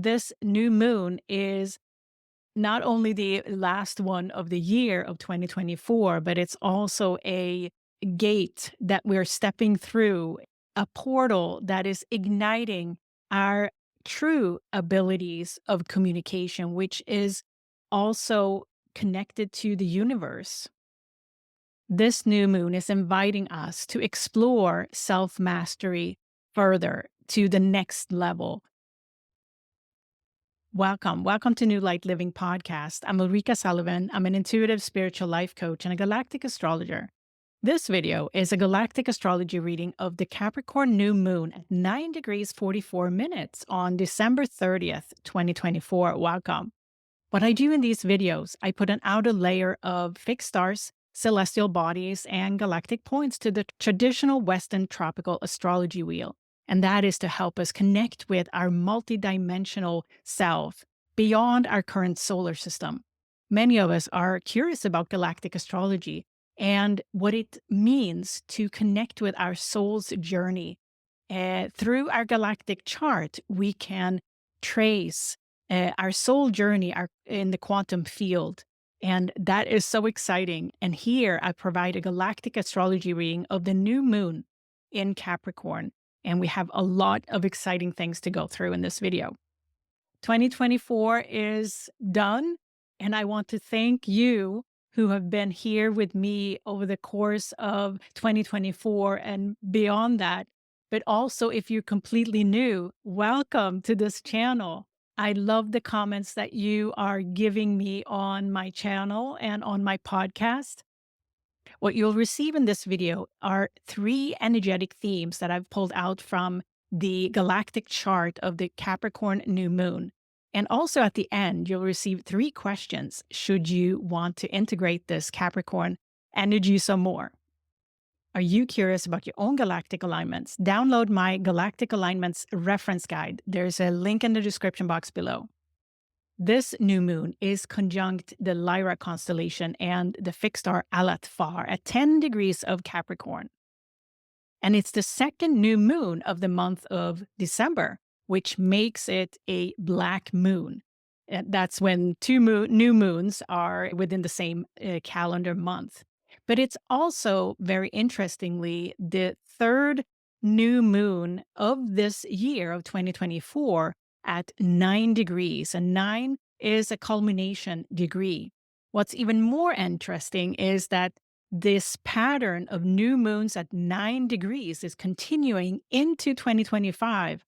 this new moon is not only the last one of the year of 2024, but it's also a gate that we're stepping through, a portal that is igniting our true abilities of communication, which is also connected to the universe. This new moon is inviting us to explore self-mastery further to the next level. Welcome to New Light Living Podcast. I'm Ulrika Sullivan. I'm an intuitive spiritual life coach and a galactic astrologer. This video is a galactic astrology reading of the Capricorn new moon at 9 degrees 44 minutes on December 30th, 2024. Welcome. What I do in these videos, I put an outer layer of fixed stars, celestial bodies, and galactic points to the traditional Western tropical astrology wheel. And that is to help us connect with our multidimensional self beyond our current solar system. Many of us are curious about galactic astrology and what it means to connect with our soul's journey. Through our galactic chart, we can trace our soul journey in the quantum field. And that is so exciting. And here I provide a galactic astrology reading of the new moon in Capricorn. And we have a lot of exciting things to go through in this video. 2024 is done, and I want to thank you who have been here with me over the course of 2024 and beyond that. But also, if you're completely new, welcome to this channel. I love the comments that you are giving me on my channel and on my podcast. What you'll receive in this video are 3 energetic themes that I've pulled out from the galactic chart of the Capricorn new moon. And also at the end, you'll receive 3 questions should you want to integrate this Capricorn energy some more. Are you curious about your own galactic alignments? Download my Galactic Alignments reference guide. There's a link in the description box below. This new moon is conjunct the Lyra constellation and the fixed star Alathfar at 10 degrees of Capricorn. And it's the second new moon of the month of December, which makes it a black moon. And that's when 2 new moons are within the same calendar month. But it's also, very interestingly, the third new moon of this year of 2024 at 9 degrees, and 9 is a culmination degree. What's even more interesting is that this pattern of new moons at 9 degrees is continuing into 2025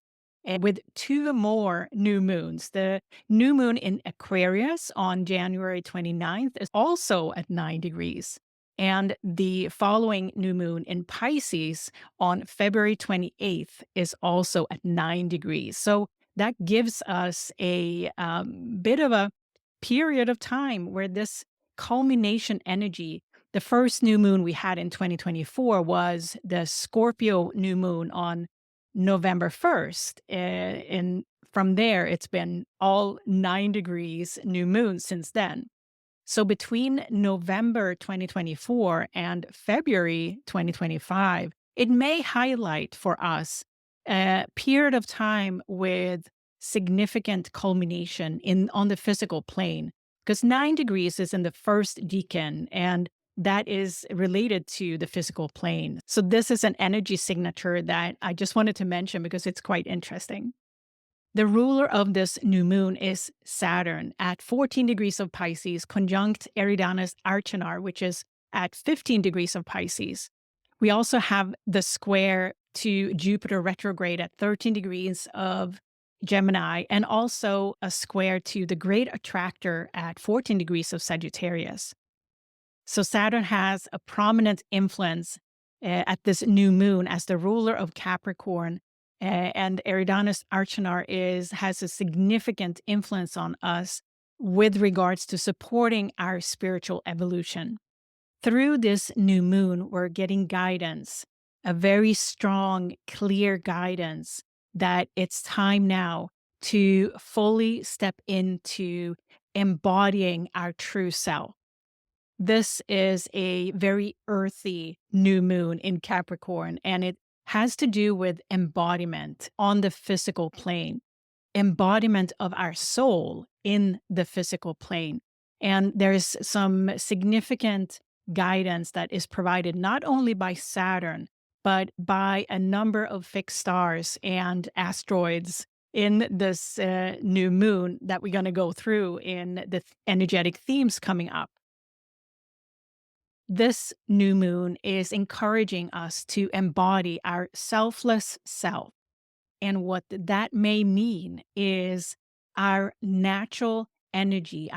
with 2 more new moons. The new moon in Aquarius on January 29th is also at 9 degrees. And the following new moon in Pisces on February 28th is also at 9 degrees. So that gives us a bit of a period of time where this culmination energy, the first new moon we had in 2024 was the Scorpio new moon on November 1st. And from there, it's been all 9 degrees new moons since then. So between November 2024 and February 2025, it may highlight for us a period of time with significant culmination on the physical plane, because 9 degrees is in the first decan, and that is related to the physical plane. So this is an energy signature that I just wanted to mention because it's quite interesting. The ruler of this new moon is Saturn at 14 degrees of Pisces, conjunct Eridanus-Archenar, which is at 15 degrees of Pisces. We also have the square to Jupiter retrograde at 13 degrees of Gemini, and also a square to the great attractor at 14 degrees of Sagittarius. So Saturn has a prominent influence at this new moon as the ruler of Capricorn, and Eridanus-Archenar has a significant influence on us with regards to supporting our spiritual evolution. Through this new moon, we're getting guidance, a very strong, clear guidance that it's time now to fully step into embodying our true self. This is a very earthy new moon in Capricorn, and it has to do with embodiment on the physical plane. embodiment of our soul in the physical plane. And there's some significant guidance that is provided not only by Saturn, but by a number of fixed stars and asteroids in this new moon that we're going to go through in the energetic themes coming up. This new moon is encouraging us to embody our selfless self. And what that may mean is our natural energy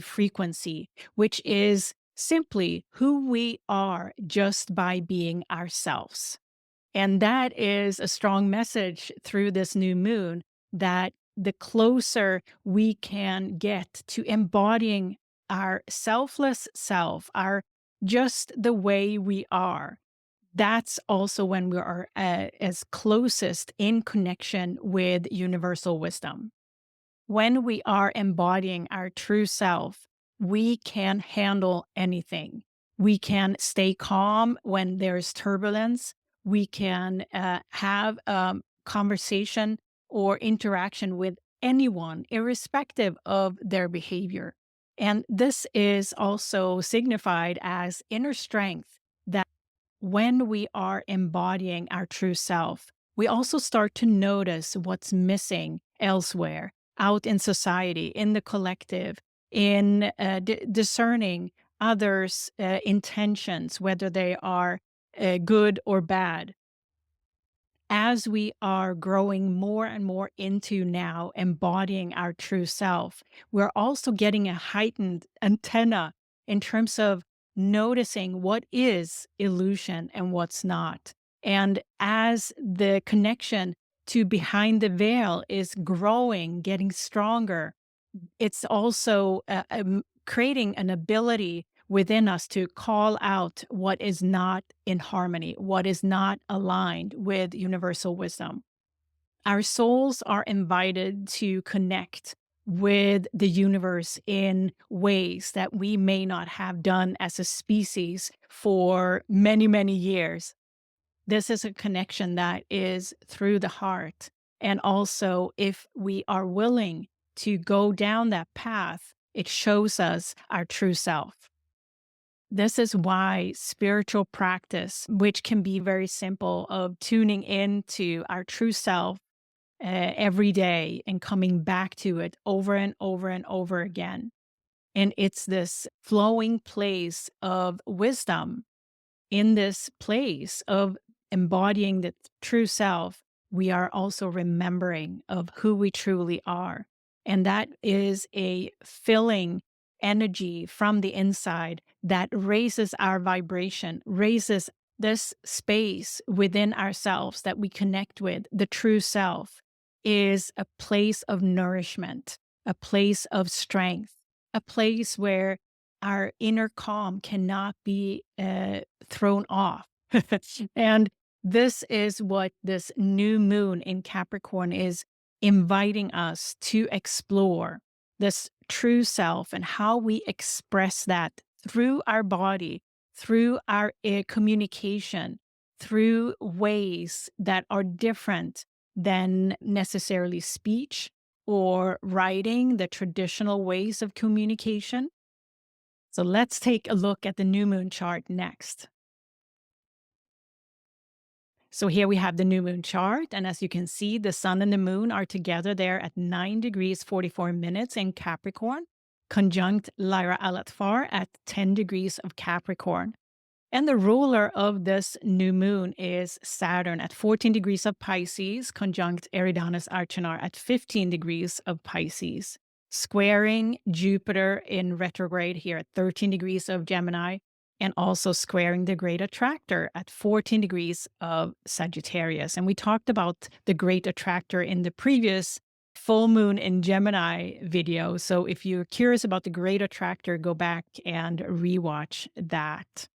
frequency, which is simply who we are just by being ourselves. And that is a strong message through this new moon, that the closer we can get to embodying our selfless self, our just the way we are, that's also when we are as closest in connection with universal wisdom. When we are embodying our true self, we can handle anything. We can stay calm when there's turbulence. We can have a conversation or interaction with anyone, irrespective of their behavior. And this is also signified as inner strength, that when we are embodying our true self, we also start to notice what's missing elsewhere, out in society, in the collective, in discerning others' intentions, whether they are good or bad. As we are growing more and more into now embodying our true self, we're also getting a heightened antenna in terms of noticing what is illusion and what's not. And as the connection to behind the veil is growing, getting stronger, it's also creating an ability within us to call out what is not in harmony, what is not aligned with universal wisdom. Our souls are invited to connect with the universe in ways that we may not have done as a species for many, many years. This is a connection that is through the heart. And also, if we are willing to go down that path, it shows us our true self. This is why spiritual practice, which can be very simple, of tuning into our true self every day and coming back to it over and over and over again. And it's this flowing place of wisdom. In this place of embodying the true self, we are also remembering of who we truly are. And that is a filling energy from the inside that raises our vibration, raises this space within ourselves that we connect with. The true self is a place of nourishment, a place of strength, a place where our inner calm cannot be thrown off. And this is what this new moon in Capricorn is inviting us to explore, this true self and how we express that through our body, through our communication, through ways that are different than necessarily speech or writing, the traditional ways of communication. So let's take a look at the new moon chart next. So here we have the new moon chart. And as you can see, the sun and the moon are together there at 9 degrees 44 minutes in Capricorn, conjunct Lyra-Aladfar at 10 degrees of Capricorn. And the ruler of this new moon is Saturn at 14 degrees of Pisces, conjunct Eridanus-Archenar at 15 degrees of Pisces, squaring Jupiter in retrograde here at 13 degrees of Gemini, and also squaring the great attractor at 14 degrees of Sagittarius. And we talked about the great attractor in the previous full moon in Gemini video. So if you're curious about the great attractor, go back and rewatch that.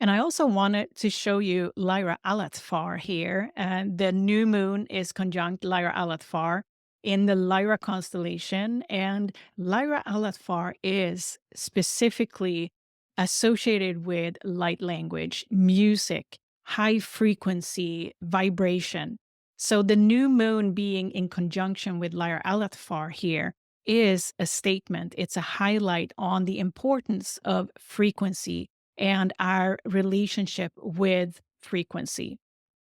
And I also wanted to show you Lyra-Aladfar here. And the new moon is conjunct Lyra-Aladfar in the Lyra constellation. And Lyra-Aladfar is specifically associated with light language, music, high frequency, vibration. So the new moon being in conjunction with Lyra-Alathfar here is a statement. It's a highlight on the importance of frequency and our relationship with frequency.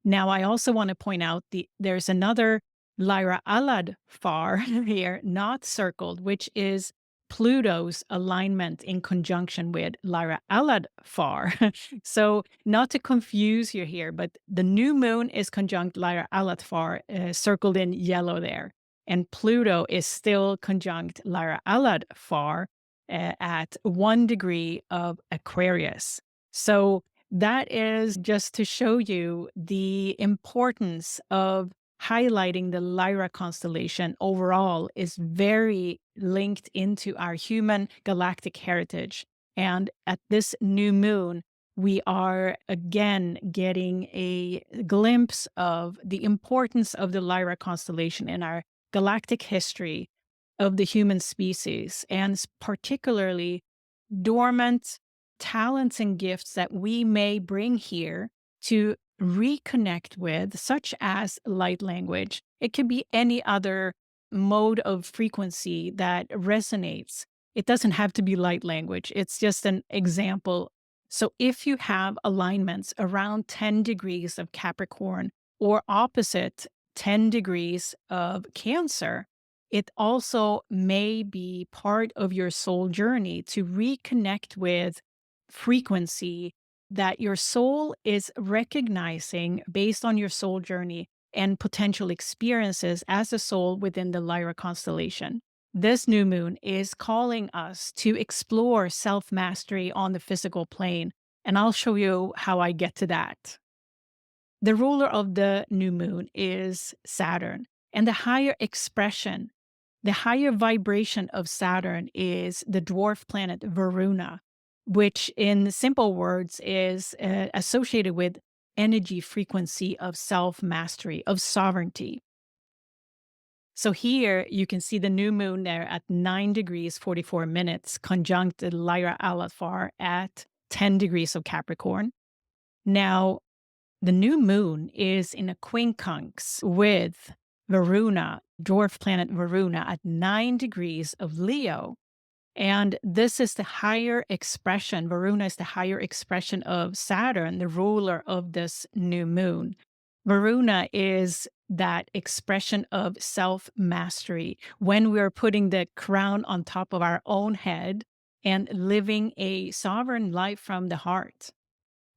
Now, I also want to point out there's another Lyra-Aladfar here, not circled, which is Pluto's alignment in conjunction with Lyra-Aladfar. So, not to confuse you here, but the new moon is conjunct Lyra-Aladfar, circled in yellow there. And Pluto is still conjunct Lyra-Aladfar at 1 degree of Aquarius. So, that is just to show you the importance of highlighting the Lyra constellation overall is very linked into our human galactic heritage. And at this new moon, we are again getting a glimpse of the importance of the Lyra constellation in our galactic history of the human species, and particularly dormant talents and gifts that we may bring here to reconnect with, such as light language. It could be any other mode of frequency that resonates. It doesn't have to be light language, it's just an example. So if you have alignments around 10 degrees of Capricorn or opposite 10 degrees of Cancer, it also may be part of your soul journey to reconnect with frequency that your soul is recognizing based on your soul journey and potential experiences as a soul within the Lyra constellation. This new moon is calling us to explore self mastery on the physical plane, and I'll show you how I get to that. The ruler of the new moon is Saturn, and the higher vibration of Saturn is the dwarf planet Varuna, which in simple words is associated with energy frequency of self-mastery, of sovereignty. So here you can see the new moon there at 9 degrees 44 minutes, conjunct the Lyra-Aladfar at 10 degrees of Capricorn. Now, the new moon is in a quincunx with Varuna, dwarf planet Varuna, at 9 degrees of Leo. And this is the higher expression. Varuna is the higher expression of Saturn, the ruler of this new moon. Varuna is that expression of self mastery when we're putting the crown on top of our own head and living a sovereign life from the heart.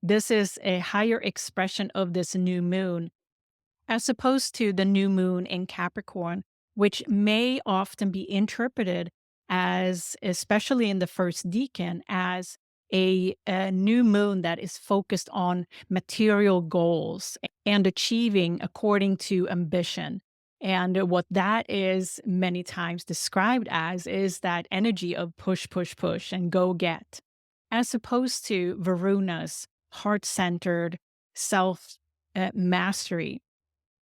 This is a higher expression of this new moon, as opposed to the new moon in Capricorn, which may often be interpreted as, especially in the first decan, as a new moon that is focused on material goals and achieving according to ambition. And what that is many times described as is that energy of push, push, push and go get, as opposed to Varuna's heart-centered self mastery.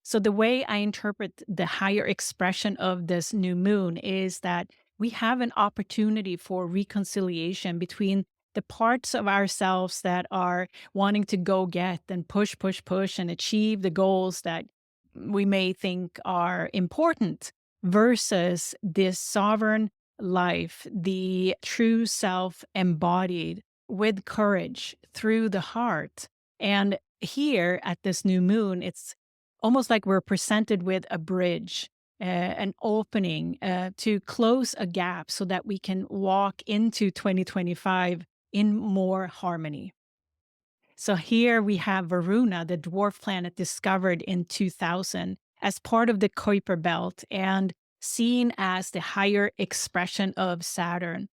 So the way I interpret the higher expression of this new moon is that we have an opportunity for reconciliation between the parts of ourselves that are wanting to go get and push, push, push and achieve the goals that we may think are important versus this sovereign life, the true self embodied with courage through the heart. And here at this new moon, it's almost like we're presented with a bridge, an opening to close a gap so that we can walk into 2025 in more harmony. So here we have Varuna, the dwarf planet discovered in 2000 as part of the Kuiper belt and seen as the higher expression of Saturn,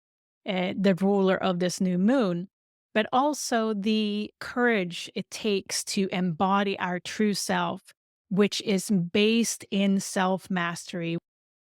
the ruler of this new moon, but also the courage it takes to embody our true self, which is based in self-mastery.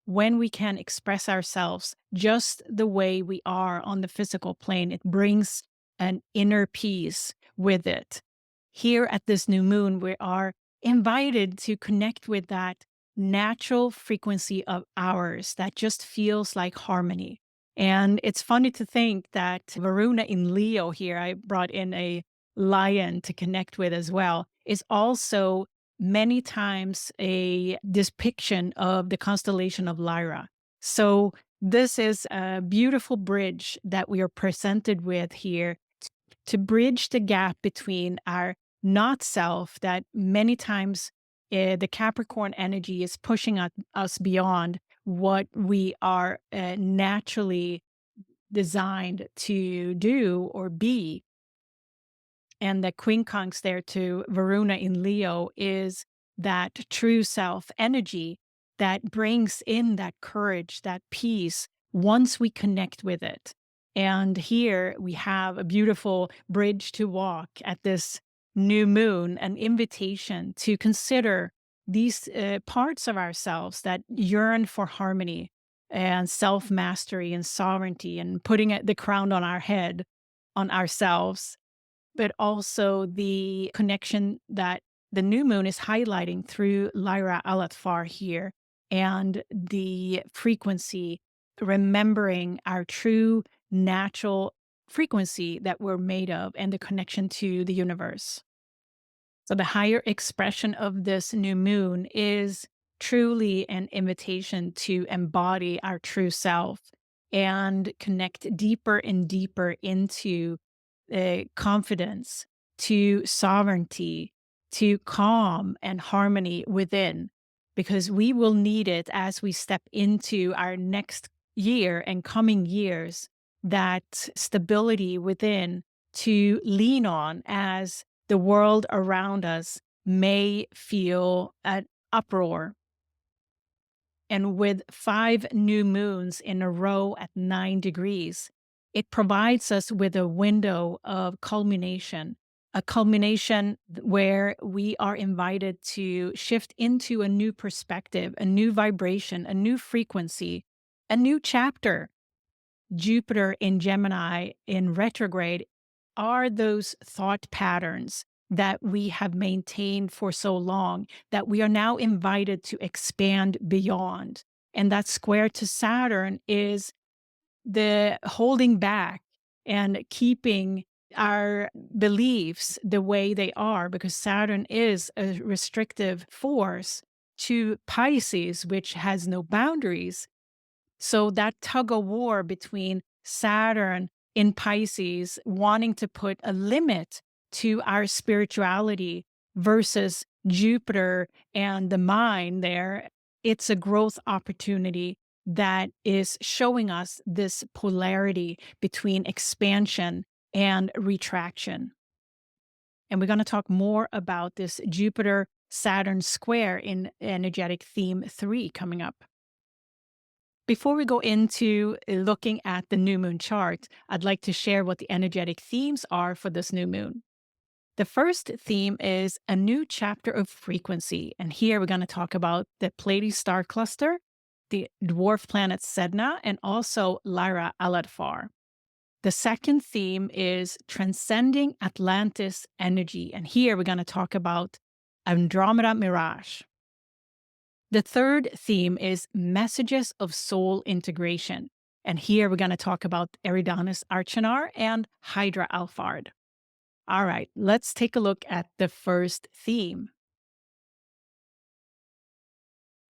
When we can express ourselves just the way we are on the physical plane, it brings an inner peace with it. Here at this new moon, we are invited to connect with that natural frequency of ours that just feels like harmony. And it's funny to think that Varuna in Leo here, I brought in a lion to connect with as well, is also many times a depiction of the constellation of Lyra. So this is a beautiful bridge that we are presented with here to bridge the gap between our not self that many times the Capricorn energy is pushing us beyond what we are naturally designed to do or be. And the quincunx there to Varuna in Leo is that true self energy that brings in that courage, that peace once we connect with it. And here we have a beautiful bridge to walk at this new moon, an invitation to consider these parts of ourselves that yearn for harmony and self mastery and sovereignty and putting the crown on our head, on ourselves, but also the connection that the new moon is highlighting through Lyra-Aladfar here, and the frequency, remembering our true natural frequency that we're made of and the connection to the universe. So the higher expression of this new moon is truly an invitation to embody our true self and connect deeper and deeper into confidence, to sovereignty, to calm and harmony within, because we will need it as we step into our next year and coming years, that stability within to lean on as the world around us may feel an uproar. And with 5 new moons in a row at 9 degrees, it provides us with a window of culmination, a culmination where we are invited to shift into a new perspective, a new vibration, a new frequency, a new chapter. Jupiter in Gemini in retrograde are those thought patterns that we have maintained for so long that we are now invited to expand beyond. And that square to Saturn is the holding back and keeping our beliefs the way they are, because Saturn is a restrictive force to Pisces, which has no boundaries. So that tug of war between Saturn in Pisces wanting to put a limit to our spirituality versus Jupiter and the mind there, it's a growth opportunity that is showing us this polarity between expansion and retraction. And we're going to talk more about this Jupiter-Saturn square in energetic theme 3 coming up. Before we go into looking at the new moon chart, I'd like to share what the energetic themes are for this new moon. The first theme is a new chapter of frequency. And here we're going to talk about the Pleiades star cluster, the dwarf planet Sedna, and also Lyra-Aladfar. The second theme is transcending Atlantis energy. And here we're going to talk about Andromeda-Mirach. The third theme is messages of soul integration. And here we're going to talk about Eridanus-Archenar and Hydra-Alphard. All right, let's take a look at the first theme.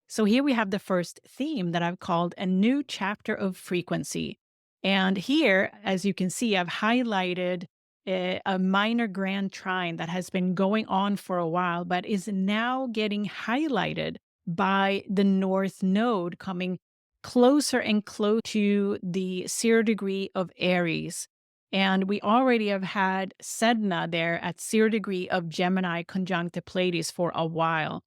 So here we have the first theme that I've called a new chapter of frequency. And here, as you can see, I've highlighted a minor grand trine that has been going on for a while, but is now getting highlighted by the North Node coming closer and closer to the 0 degree of Aries. And we already have had Sedna there at 0 degree of Gemini conjunct the Pleiades for a while.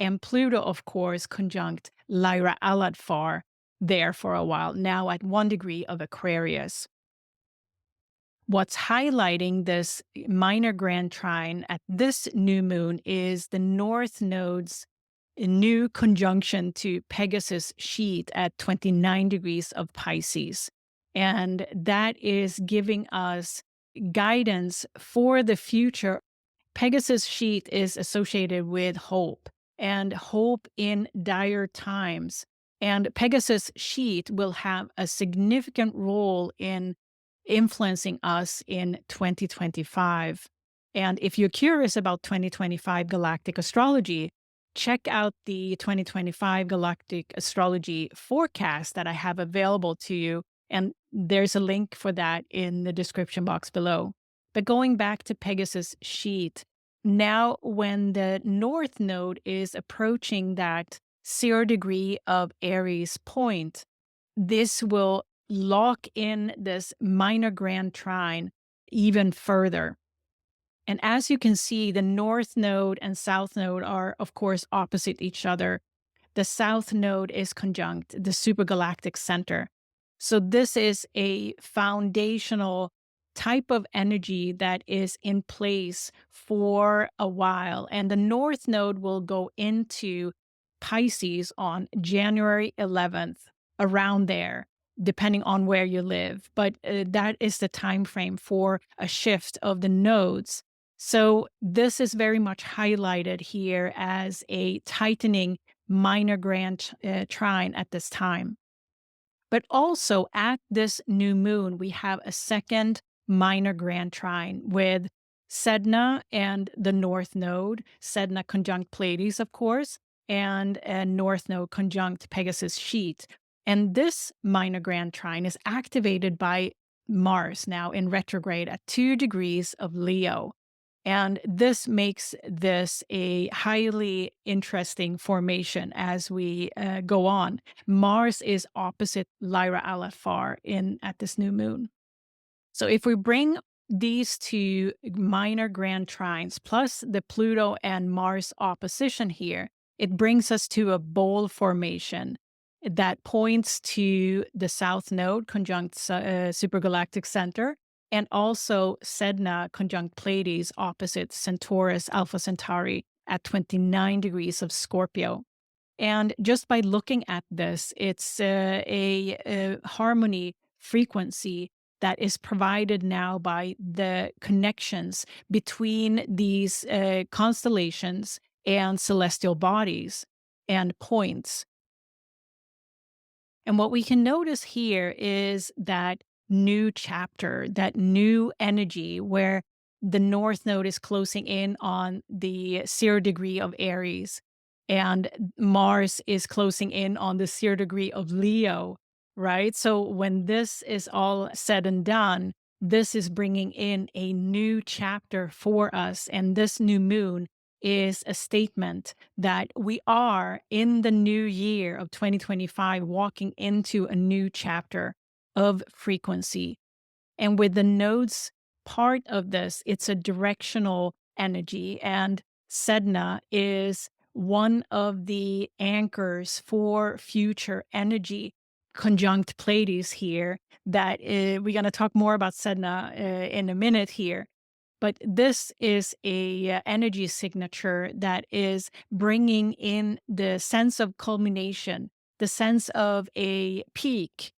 And Pluto, of course, conjunct Lyra-Aladfar there for a while, now at 1 degree of Aquarius. What's highlighting this minor grand trine at this new moon is the North Node's new conjunction to Pegasus sheet at 29 degrees of Pisces. And that is giving us guidance for the future. Pegasus sheet is associated with hope and hope in dire times. And Pegasus sheet will have a significant role in influencing us in 2025. And if you're curious about 2025 galactic astrology, check out the 2025 galactic astrology forecast that I have available to you. And there's a link for that in the description box below. But going back to Pegasus sheet, now when the North Node is approaching that 0 degree of Aries point, this will lock in this minor grand trine even further. And as you can see, the North Node and South Node are, of course, opposite each other. The South Node is conjunct the supergalactic center. So this is a foundational type of energy that is in place for a while. And the North Node will go into Pisces on January 11th, around there, depending on where you live. But that is the time frame for a shift of the nodes. So this is very much highlighted here as a tightening minor grand trine at this time. But also at this new moon, we have a second minor grand trine with Sedna and the North Node, Sedna conjunct Pleiades, of course, and North Node conjunct Pegasus sheet. And this minor grand trine is activated by Mars now in retrograde at 2 degrees of Leo. And this makes this a highly interesting formation as we go on. Mars is opposite Lyra-Aladfar at this new moon. So if we bring these two minor grand trines plus the Pluto and Mars opposition here, it brings us to a bowl formation that points to the South Node conjunct supergalactic center, and also Sedna conjunct Pleiades opposite Centaurus Alpha Centauri at 29 degrees of Scorpio. And just by looking at this, it's a harmony frequency that is provided now by the connections between these constellations and celestial bodies and points. And what we can notice here is that new chapter, that new energy where the North Node is closing in on the 0 degree of Aries and Mars is closing in on the 0 degree of Leo, right? So when this is all said and done, this is bringing in a new chapter for us. And this new moon is a statement that we are in the new year of 2025 walking into a new chapter of frequency. And with the nodes part of this, it's a directional energy. And Sedna is one of the anchors for future energy. Conjunct Pleiades here, that we're going to talk more about Sedna in a minute here. But this is a energy signature that is bringing in the sense of culmination, the sense of a peak.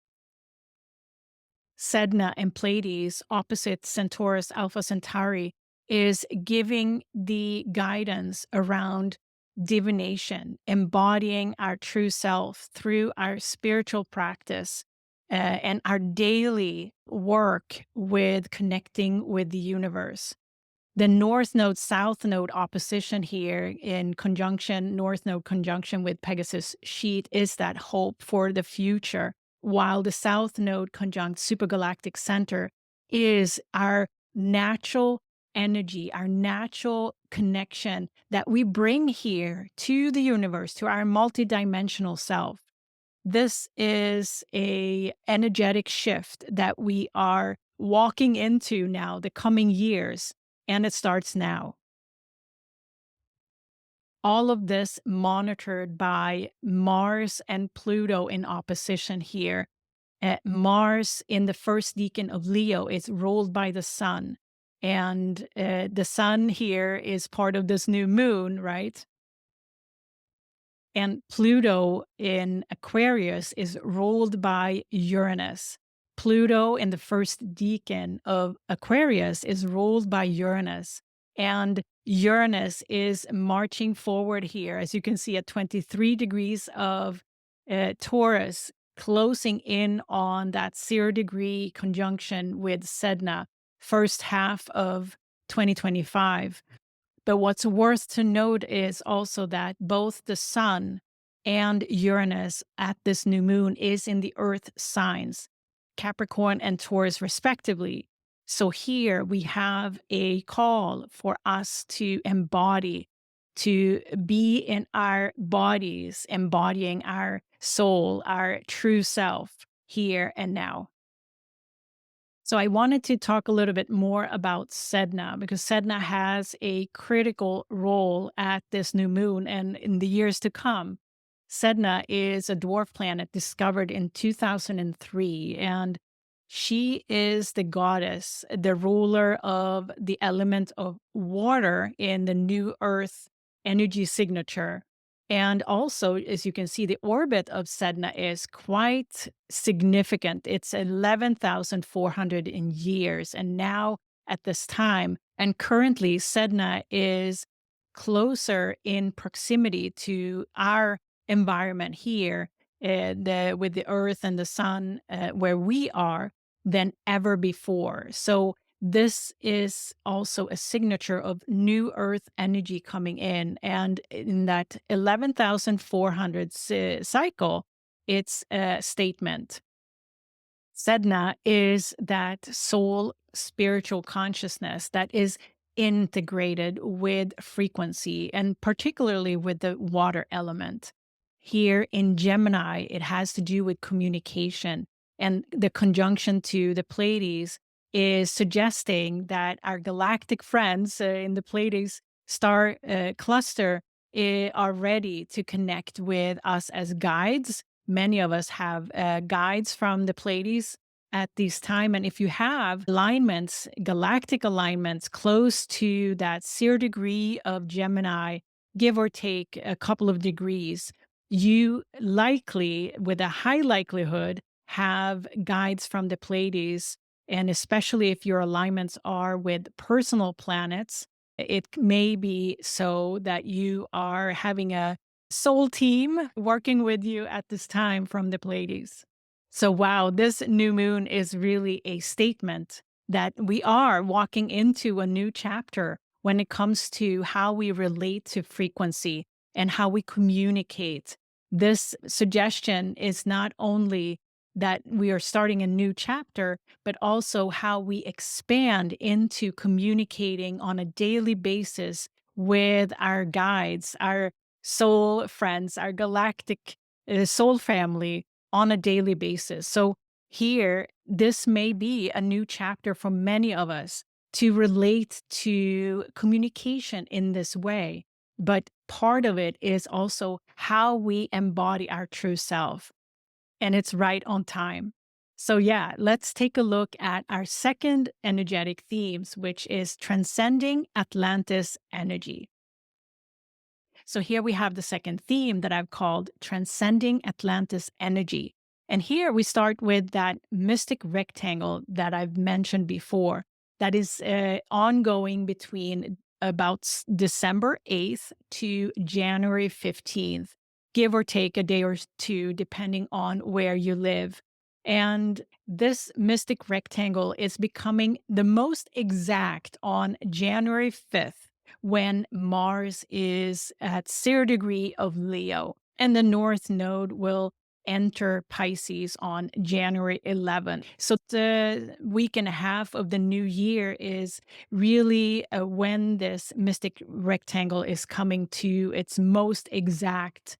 Sedna and Pleiades, opposite Centaurus Alpha Centauri, is giving the guidance around divination, embodying our true self through our spiritual practice and our daily work with connecting with the universe. The North Node, South Node opposition here in conjunction, North Node conjunction with Pegasus sheet is that hope for the future, while the South Node conjunct supergalactic center is our natural energy, our natural connection that we bring here to the universe, to our multidimensional self. This is a energetic shift that we are walking into now, the coming years, and it starts now. All of this monitored by Mars and Pluto in opposition here. Mars in the first decan of Leo is ruled by the sun. And the sun here is part of this new moon, right? And Pluto in Aquarius is ruled by Uranus. Pluto in the first decan of Aquarius is ruled by Uranus. And Uranus is marching forward here, as you can see, at 23 degrees of Taurus, closing in on that 0 degree conjunction with Sedna, first half of 2025. But what's worth to note is also that both the sun and Uranus at this new moon is in the earth signs, Capricorn and Taurus respectively. So here we have a call for us to embody, to be in our bodies, embodying our soul, our true self here and now. So I wanted to talk a little bit more about Sedna because Sedna has a critical role at this new moon and in the years to come. Sedna is a dwarf planet discovered in 2003, and she is the goddess, the ruler of the element of water in the new Earth energy signature. And also, as you can see, the orbit of Sedna is quite significant. It's 11,400 in years. And now at this time, and currently, Sedna is closer in proximity to our environment here, with the Earth and the Sun, where we are, than ever before. So this is also a signature of new Earth energy coming in. And in that 11,400 cycle, it's a statement. Sedna is that soul spiritual consciousness that is integrated with frequency and particularly with the water element. Here in Gemini, it has to do with communication, and the conjunction to the Pleiades is suggesting that our galactic friends in the Pleiades star cluster are ready to connect with us as guides. Many of us have guides from the Pleiades at this time. And if you have alignments, galactic alignments close to that 0 degree of Gemini, give or take a couple of degrees, you likely, with a high likelihood, have guides from the Pleiades. And especially if your alignments are with personal planets, it may be so that you are having a soul team working with you at this time from the Pleiades. So, wow, this new moon is really a statement that we are walking into a new chapter when it comes to how we relate to frequency and how we communicate. This suggestion is not only that we are starting a new chapter, but also how we expand into communicating on a daily basis with our guides, our soul friends, our galactic soul family on a daily basis. So here, this may be a new chapter for many of us to relate to communication in this way. But part of it is also how we embody our true self. And it's right on time. So yeah, let's take a look at our second energetic themes, which is transcending Atlantis energy. So here we have the second theme that I've called Transcending Atlantis Energy. And here we start with that mystic rectangle that I've mentioned before, that is ongoing between about December 8th to January 15th, give or take a day or two, depending on where you live. And this mystic rectangle is becoming the most exact on January 5th, when Mars is at 0 degree of Leo, and the North Node will enter Pisces on January 11th. So the week and a half of the new year is really when this mystic rectangle is coming to its most exact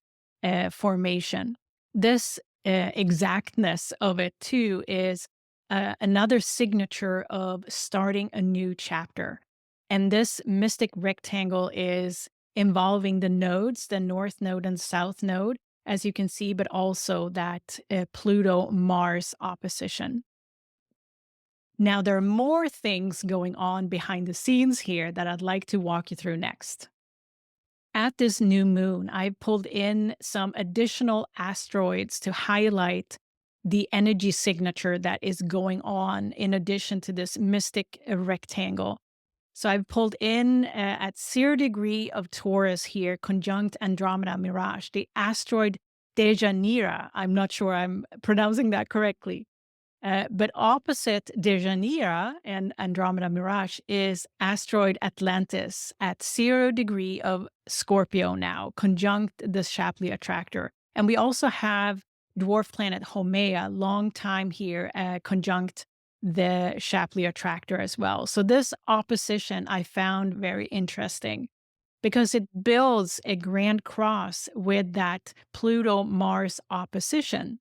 formation. This exactness of it too is another signature of starting a new chapter. And this mystic rectangle is involving the nodes, the North Node and South Node, as you can see, but also that Pluto-Mars opposition. Now, there are more things going on behind the scenes here that I'd like to walk you through next. At this new moon, I pulled in some additional asteroids to highlight the energy signature that is going on in addition to this mystic rectangle. So I've pulled in at 0 degree of Taurus here, conjunct Andromeda-Mirach, the asteroid Dejanira. I'm not sure I'm pronouncing that correctly. But opposite Dejanira and Andromeda-Mirach is asteroid Atlantis at 0 degree of Scorpio now, conjunct the Shapley attractor. And we also have dwarf planet Haumea, long time here, conjunct the Shapley attractor as well. So this opposition I found very interesting because it builds a grand cross with that Pluto-Mars opposition.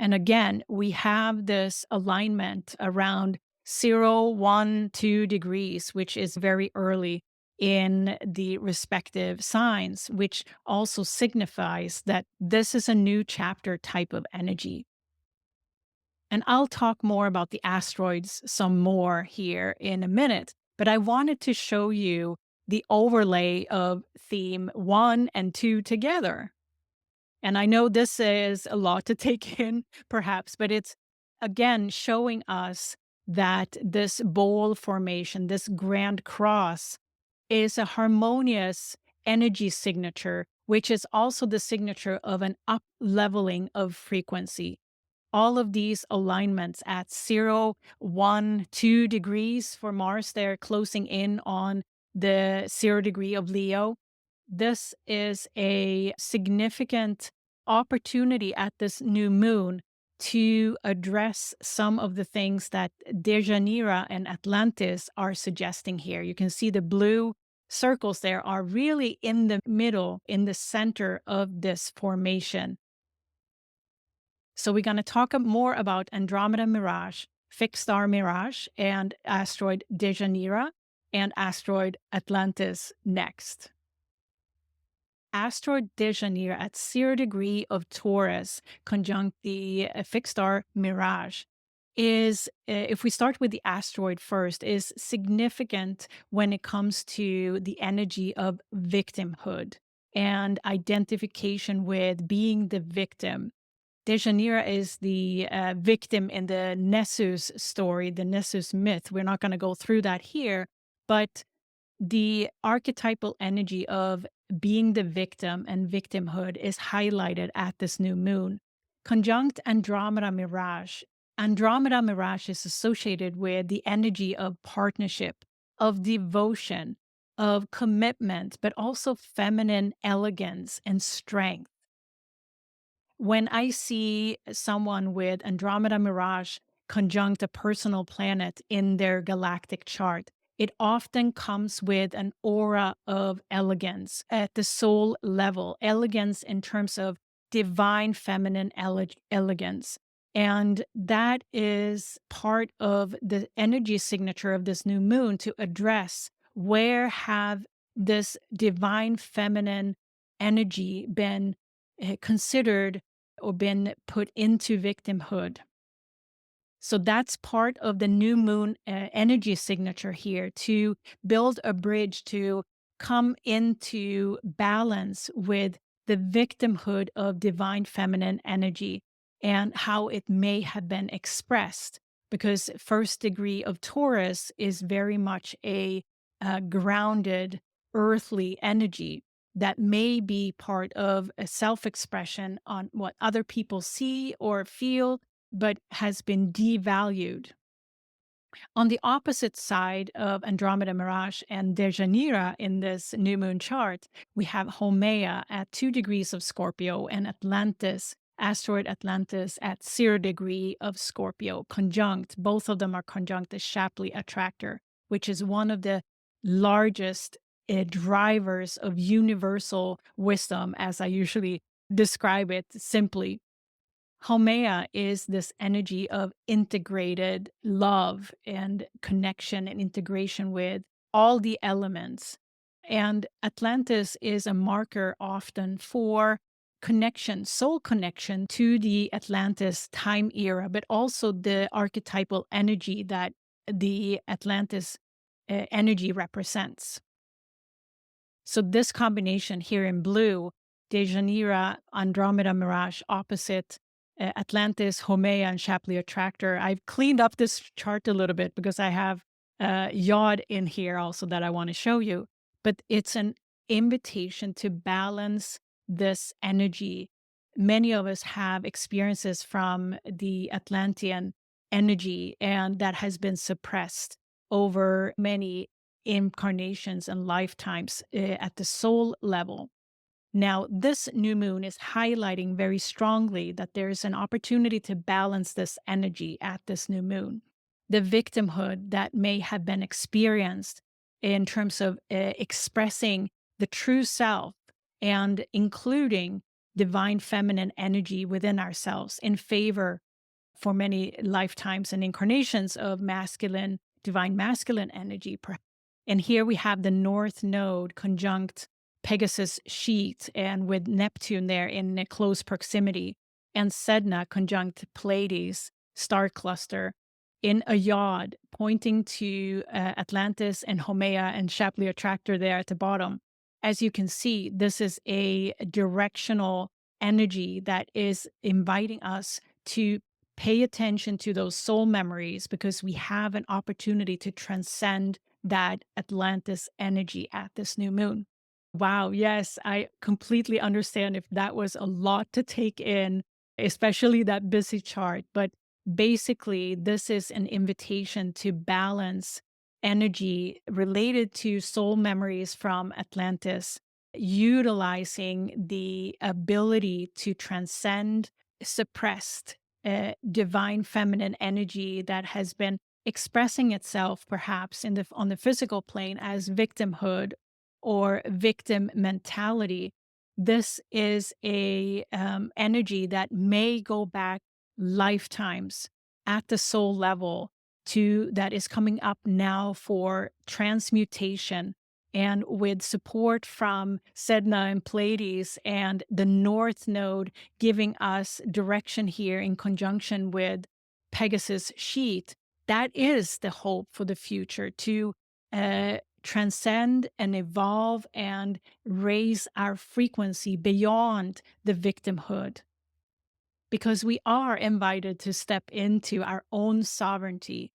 And again, we have this alignment around 0, 1, 2 degrees, which is very early in the respective signs, which also signifies that this is a new chapter type of energy. And I'll talk more about the asteroids some more here in a minute, but I wanted to show you the overlay of theme 1 and 2 together. And I know this is a lot to take in, perhaps, but it's again showing us that this bowl formation, this grand cross, is a harmonious energy signature, which is also the signature of an up leveling of frequency. All of these alignments at 0, 1, 2 degrees for Mars, they're closing in on the 0 degree of Leo. This is a significant opportunity at this new moon to address some of the things that Dejanira and Atlantis are suggesting here. You can see the blue circles there are really in the middle, in the center of this formation. So we're going to talk more about Andromeda-Mirach, fixed star Mirage, and asteroid Dejanira, and asteroid Atlantis next. Asteroid Dejanira at 0 degree of Taurus, conjunct the fixed star Mirage, is, if we start with the asteroid first, is significant when it comes to the energy of victimhood and identification with being the victim. Dejanira is the victim in the Nessus story, the Nessus myth. We're not going to go through that here, but the archetypal energy of being the victim and victimhood is highlighted at this new moon. Conjunct Andromeda-Mirach. Andromeda-Mirach is associated with the energy of partnership, of devotion, of commitment, but also feminine elegance and strength. When I see someone with Andromeda-Mirach conjunct a personal planet in their galactic chart, it often comes with an aura of elegance at the soul level, elegance in terms of divine feminine elegance. And that is part of the energy signature of this new moon to address where have this divine feminine energy been considered or been put into victimhood. So that's part of the new moon energy signature here, to build a bridge to come into balance with the victimhood of divine feminine energy and how it may have been expressed. Because first degree of Taurus is very much a grounded earthly energy that may be part of a self-expression on what other people see or feel, but has been devalued. On the opposite side of Andromeda-Mirach and Dejanira in this new moon chart, we have Haumea at 2 degrees of Scorpio and Atlantis, asteroid Atlantis at 0 degree of Scorpio, conjunct. Both of them are conjunct the Shapley attractor, which is one of the largest drivers of universal wisdom, as I usually describe it simply. Haumea is this energy of integrated love and connection and integration with all the elements. And Atlantis is a marker often for connection, soul connection to the Atlantis time era, but also the archetypal energy that the Atlantis energy represents. So this combination here in blue, Dejanira, Andromeda-Mirach opposite Atlantis, Haumea, and Shapley attractor. I've cleaned up this chart a little bit because I have Yod in here also that I want to show you. But it's an invitation to balance this energy many of us have experiences from the Atlantean energy, and that has been suppressed over many incarnations and lifetimes at the soul level. Now, this new moon is highlighting very strongly that there is an opportunity to balance this energy at this new moon. The victimhood that may have been experienced in terms of expressing the true self and including divine feminine energy within ourselves in favor for many lifetimes and incarnations of masculine, divine masculine energy. And here we have the North Node conjunct Pegasus sheet, and with Neptune there in a close proximity, and Sedna conjunct Pleiades star cluster in a yod, pointing to Atlantis and Haumea and Shapley attractor there at the bottom. As you can see, this is a directional energy that is inviting us to pay attention to those soul memories, because we have an opportunity to transcend that Atlantis energy at this new moon. Wow, yes, I completely understand if that was a lot to take in, especially that busy chart. But basically, this is an invitation to balance energy related to soul memories from Atlantis, utilizing the ability to transcend suppressed divine feminine energy that has been expressing itself perhaps on the physical plane as victimhood or victim mentality. This is a energy that may go back lifetimes at the soul level to that is coming up now for transmutation, and with support from Sedna and Pleiades and the North Node giving us direction here in conjunction with Pegasus sheet. That is the hope for the future, to transcend and evolve and raise our frequency beyond the victimhood, because we are invited to step into our own sovereignty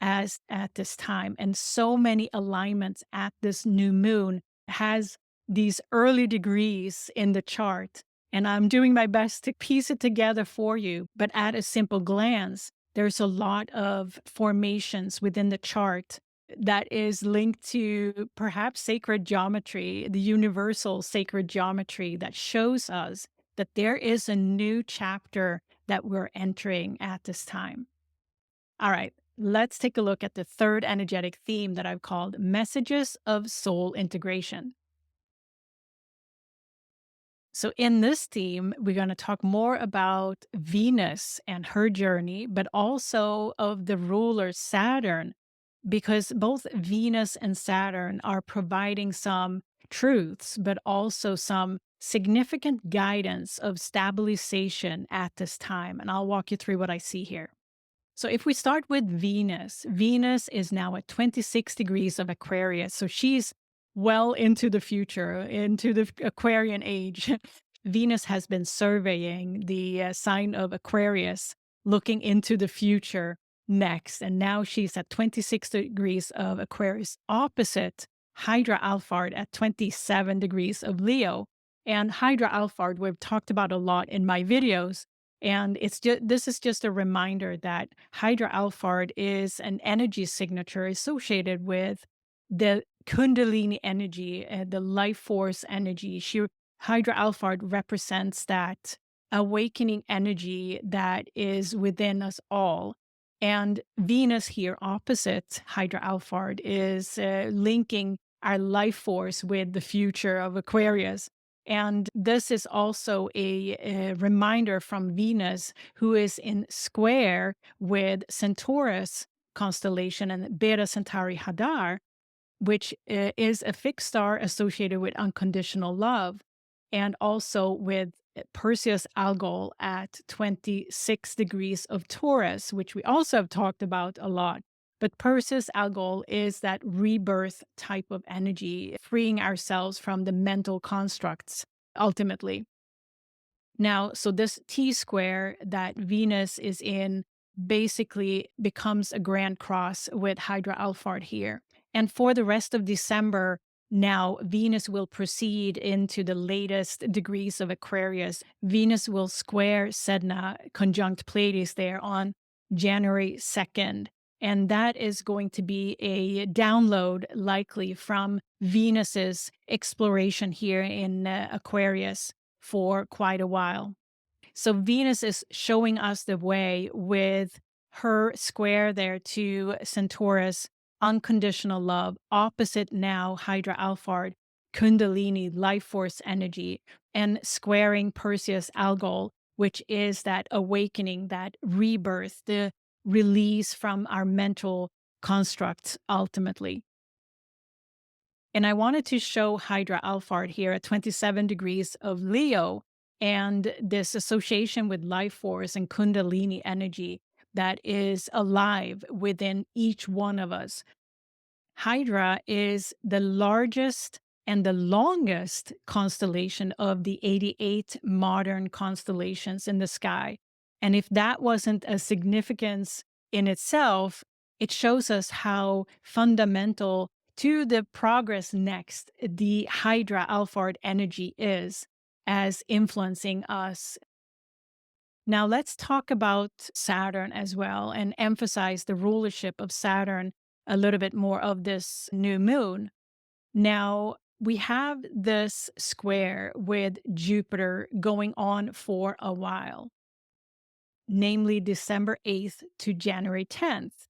as at this time. And so many alignments at this new moon has these early degrees in the chart, and I'm doing my best to piece it together for you. But at a simple glance, there's a lot of formations within the chart that is linked to perhaps sacred geometry, the universal sacred geometry that shows us that there is a new chapter that we're entering at this time. All right, let's take a look at the third energetic theme that I've called Messages of Soul Integration. So in this theme, we're going to talk more about Venus and her journey, but also of the ruler Saturn, because both Venus and Saturn are providing some truths, but also some significant guidance of stabilization at this time. And I'll walk you through what I see here. So if we start with Venus, Venus is now at 26 degrees of Aquarius. So she's well into the future, into the Aquarian age. Venus has been surveying the sign of Aquarius, looking into the future next. And now she's at 26 degrees of Aquarius, opposite Hydra-Alphard at 27 degrees of Leo. And Hydra-Alphard, we've talked about a lot in my videos. And this is just a reminder that Hydra-Alphard is an energy signature associated with the Kundalini energy, the life force energy. Hydra-Alphard represents that awakening energy that is within us all. And Venus here, opposite Hydra-Alphard, is linking our life force with the future of Aquarius. And this is also a reminder from Venus, who is in square with Centaurus constellation and Beta Centauri Hadar, which is a fixed star associated with unconditional love, and also with Perseus Algol at 26 degrees of Taurus, which we also have talked about a lot. But Perseus Algol is that rebirth type of energy, freeing ourselves from the mental constructs, ultimately. Now, so this T-square that Venus is in basically becomes a grand cross with Hydra-Alphard here. And for the rest of December, Now, Venus will proceed into the latest degrees of Aquarius. Venus will square Sedna, conjunct Pleiades there on January 2nd. And that is going to be a download, likely from Venus's exploration here in Aquarius for quite a while. So Venus is showing us the way with her square there to Centaurus, unconditional love, opposite now Hydra-Alphard, Kundalini, life force energy, and squaring Perseus Algol, which is that awakening, that rebirth, the release from our mental constructs ultimately. And I wanted to show Hydra-Alphard here at 27 degrees of Leo and this association with life force and Kundalini energy that is alive within each one of us. Hydra is the largest and the longest constellation of the 88 modern constellations in the sky. And if that wasn't a significance in itself, it shows us how fundamental to the progress next the Hydra-Alphard energy is as influencing us. Now let's talk about Saturn as well and emphasize the rulership of Saturn a little bit more of this new moon. Now, we have this square with Jupiter going on for a while, namely December 8th to January 10th.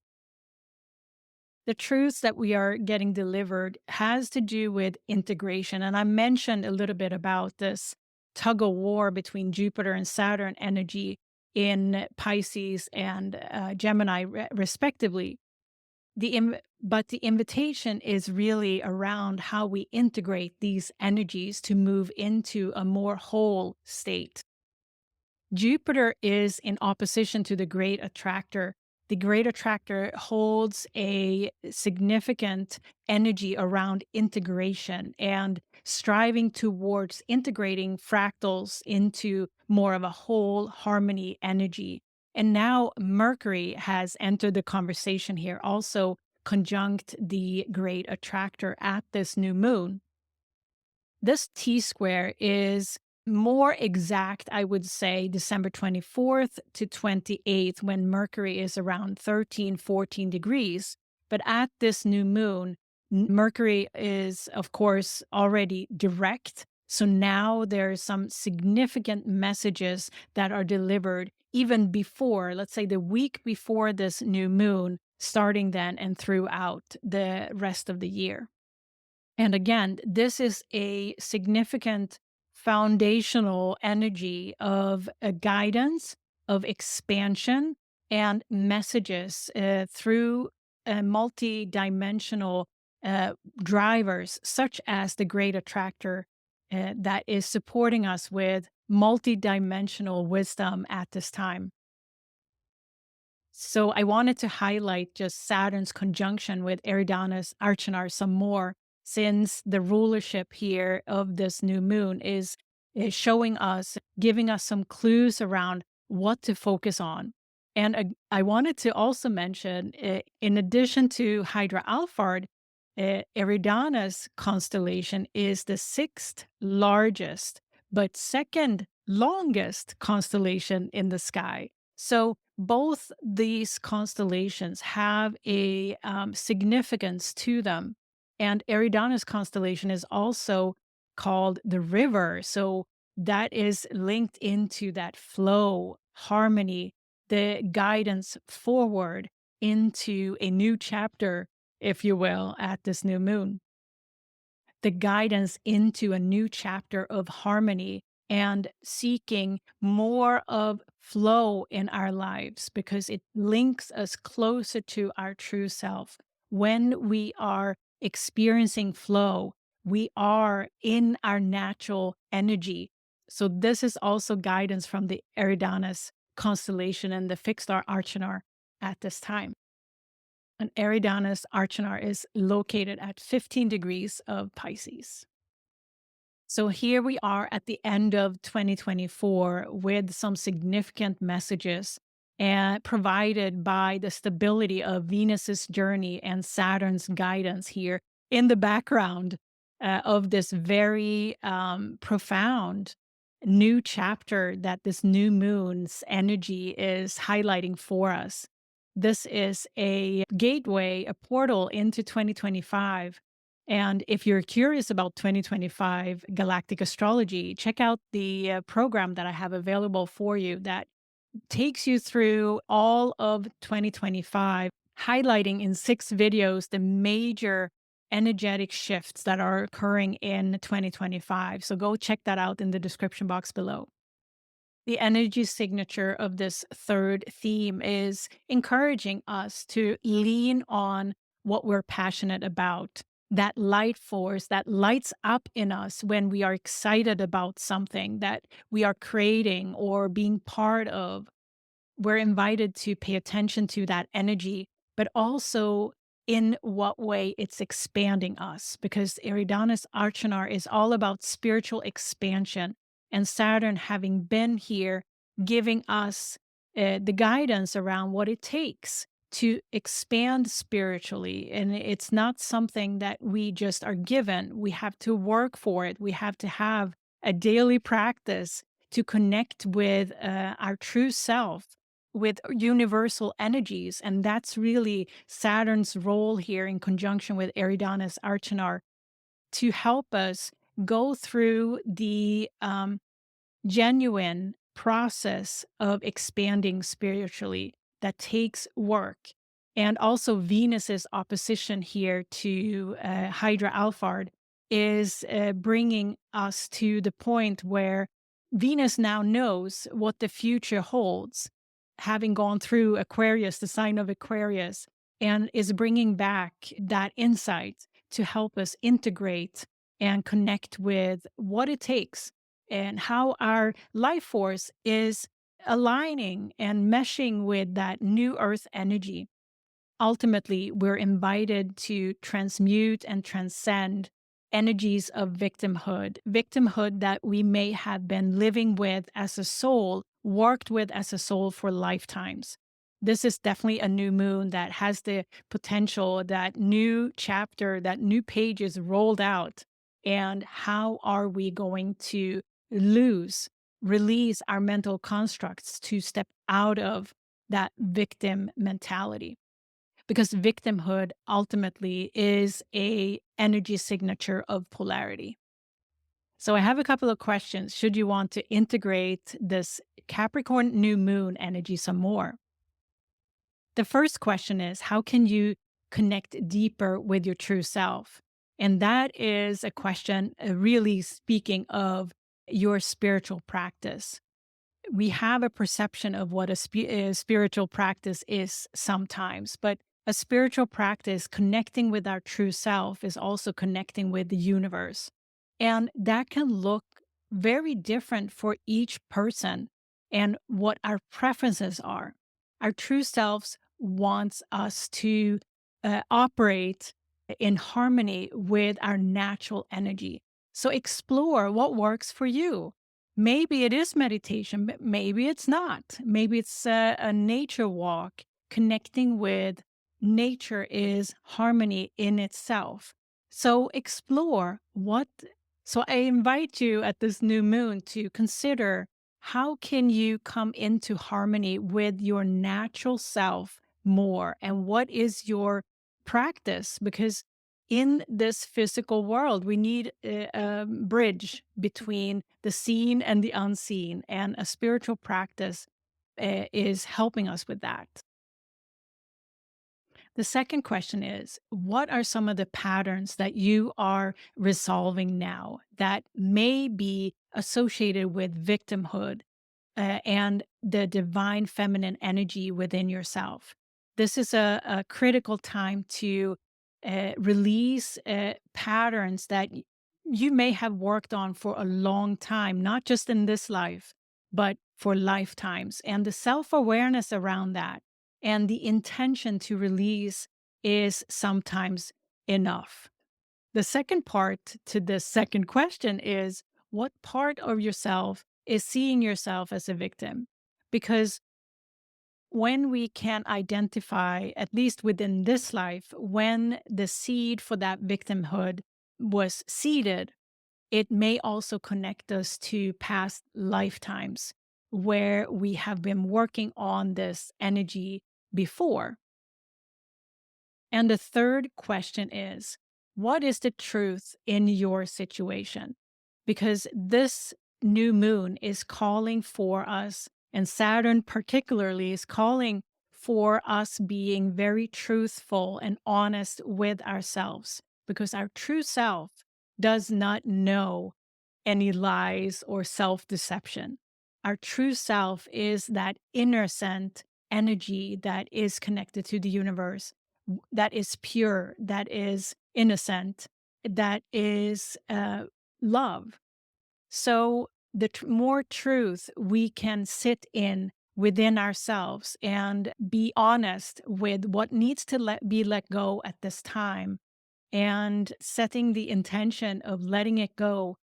The truths that we are getting delivered has to do with integration. And I mentioned a little bit about this tug of war between Jupiter and Saturn energy in Pisces and Gemini, respectively. But the invitation is really around how we integrate these energies to move into a more whole state. Jupiter is in opposition to the great attractor. The great attractor holds a significant energy around integration and striving towards integrating fractals into more of a whole harmony energy. And now Mercury has entered the conversation here, also conjunct the great attractor at this new moon. This T-square is more exact, I would say, December 24th to 28th, when Mercury is around 13, 14 degrees. But at this new moon, Mercury is, of course, already direct. So now there's some significant messages that are delivered even before, let's say the week before this new moon, starting then and throughout the rest of the year. And again, this is a significant foundational energy of guidance, of expansion, and messages through multi-dimensional drivers, such as the great attractor that is supporting us with multi-dimensional wisdom at this time. So I wanted to highlight just Saturn's conjunction with Eridanus-Archenar some more, since the rulership here of this new moon is showing us, giving us some clues around what to focus on. And I wanted to also mention, in addition to Hydra-Alphard, Eridanus constellation is the 6th largest, but 2nd longest constellation in the sky. So both these constellations have a significance to them. And Eridanus constellation is also called the river. So that is linked into that flow, harmony, the guidance forward into a new chapter, if you will, at this new moon. The guidance into a new chapter of harmony and seeking more of flow in our lives, because it links us closer to our true self. When we are experiencing flow, we are in our natural energy. So this is also guidance from the Eridanus constellation and the fixed star Archenar at this time. And Eridanus-Archenar is located at 15 degrees of Pisces. So here we are at the end of 2024 with some significant messages provided by the stability of Venus's journey and Saturn's guidance here in the background. of this very profound new chapter that this new moon's energy is highlighting for us. This is a gateway, a portal into 2025. And if you're curious about 2025 galactic astrology, check out the program that I have available for you that takes you through all of 2025, highlighting in 6 videos the major energetic shifts that are occurring in 2025. So go check that out in the description box below. The energy signature of this third theme is encouraging us to lean on what we're passionate about. That light force that lights up in us when we are excited about something that we are creating or being part of. We're invited to pay attention to that energy, but also in what way it's expanding us, because Eridanus-Archenar is all about spiritual expansion, and Saturn having been here, giving us the guidance around what it takes to expand spiritually. And it's not something that we just are given. We have to work for it. We have to have a daily practice to connect with our true self, with universal energies. And that's really Saturn's role here in conjunction with Eridanus-Archenar, to help us go through the genuine process of expanding spiritually that takes work. And also Venus's opposition here to Hydra-Alphard is bringing us to the point where Venus now knows what the future holds, having gone through Aquarius, the sign of Aquarius, and is bringing back that insight to help us integrate and connect with what it takes and how our life force is aligning and meshing with that new earth energy. Ultimately, we're invited to transmute and transcend energies of victimhood that we may have been living with as a soul, worked with as a soul for lifetimes. This is definitely a new moon that has the potential, that new chapter, that new page is rolled out. And how are we going to release our mental constructs to step out of that victim mentality? Because victimhood ultimately is a energy signature of polarity. So I have a couple of questions should you want to integrate this Capricorn new moon energy some more. The first question is, how can you connect deeper with your true self? And that is a question really speaking of your spiritual practice. We have a perception of what a spiritual practice is sometimes, but a spiritual practice connecting with our true self is also connecting with the universe. And that can look very different for each person and what our preferences are. Our true selves wants us to operate in harmony with our natural energy. So explore what works for you. Maybe it is meditation, but maybe it's not. Maybe it's a nature walk. Connecting with nature is harmony in itself. So explore what. So I invite you at this new moon to consider, how can you come into harmony with your natural self more? And what is your practice? Because in this physical world, we need a bridge between the seen and the unseen, and a spiritual practice is helping us with that. The second question is, what are some of the patterns that you are resolving now that may be associated with victimhood and the divine feminine energy within yourself? This is a critical time to release patterns that you may have worked on for a long time, not just in this life, but for lifetimes. And the self awareness around that and the intention to release is sometimes enough. The second part to this second question is, what part of yourself is seeing yourself as a victim? Because when we can identify, at least within this life, when the seed for that victimhood was seeded, it may also connect us to past lifetimes where we have been working on this energy before. And the third question is, what is the truth in your situation? Because this new moon is calling for us, and Saturn particularly is calling for us being very truthful and honest with ourselves, because our true self does not know any lies or self-deception. Our true self is that innocent energy that is connected to the universe, that is pure, that is innocent, that is love. So the more truth we can sit in within ourselves and be honest with what needs to be let go at this time, and setting the intention of letting it go,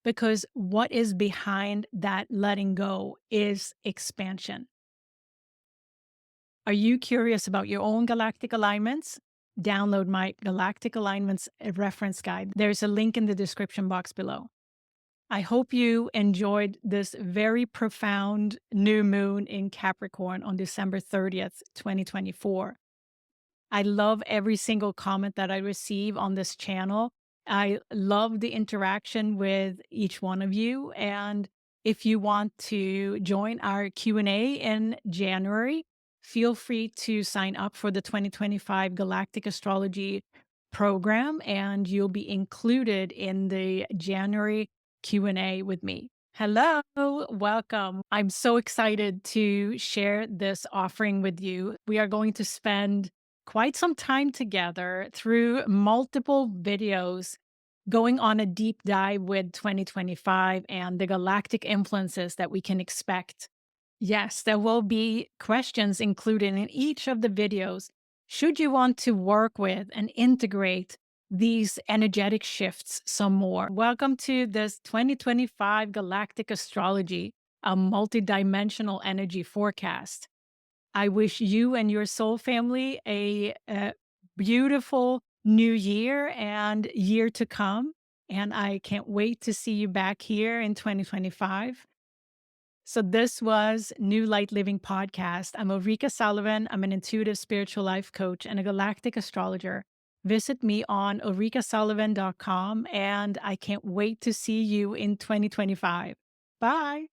because what is behind that letting go is expansion. Are you curious about your own galactic alignments? Download my Galactic Alignments reference guide. There's a link in the description box below. I hope you enjoyed this very profound new moon in Capricorn on December 30th, 2024. I love every single comment that I receive on this channel. I love the interaction with each one of you. And if you want to join our Q&A in January, feel free to sign up for the 2025 Galactic Astrology program, and you'll be included in the January Q&A with me. Hello, welcome. I'm so excited to share this offering with you. We are going to spend quite some time together through multiple videos, going on a deep dive with 2025 and the galactic influences that we can expect. Yes, there will be questions included in each of the videos should you want to work with and integrate these energetic shifts some more. Welcome to this 2025 Galactic Astrology, a multidimensional energy forecast. I wish you and your soul family a beautiful new year and year to come. And I can't wait to see you back here in 2025. So this was New Light Living Podcast. I'm Ulrika Sullivan. I'm an intuitive spiritual life coach and a galactic astrologer. Visit me on ulrikasullivan.com, and I can't wait to see you in 2025. Bye.